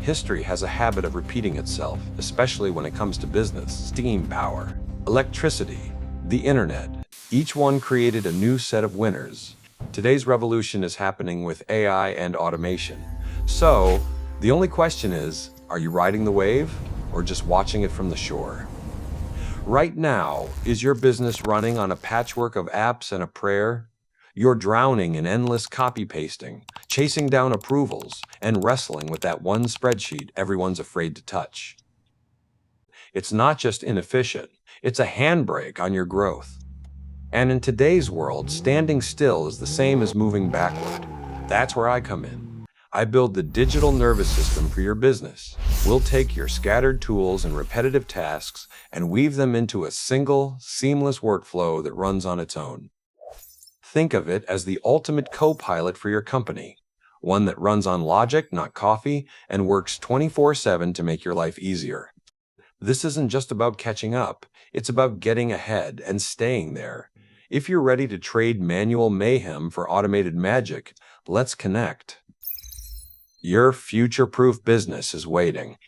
History has a habit of repeating itself, especially when it comes to business. Steam power, electricity, the internet. Each one created a new set of winners. Today's revolution is happening with AI and automation. So, the only question is, are you riding the wave or just watching it from the shore? Right now, is your business running on a patchwork of apps and a prayer? You're drowning in endless copy-pasting, chasing down approvals, and wrestling with that one spreadsheet everyone's afraid to touch. It's not just inefficient, it's a handbrake on your growth. And in today's world, standing still is the same as moving backward. That's where I come in. I build the digital nervous system for your business. We'll take your scattered tools and repetitive tasks and weave them into a single, seamless workflow that runs on its own. Think of it as the ultimate co-pilot for your company, one that runs on logic, not coffee, and works 24/7 to make your life easier. This isn't just about catching up, it's about getting ahead and staying there. If you're ready to trade manual mayhem for automated magic, let's connect. Your future-proof business is waiting.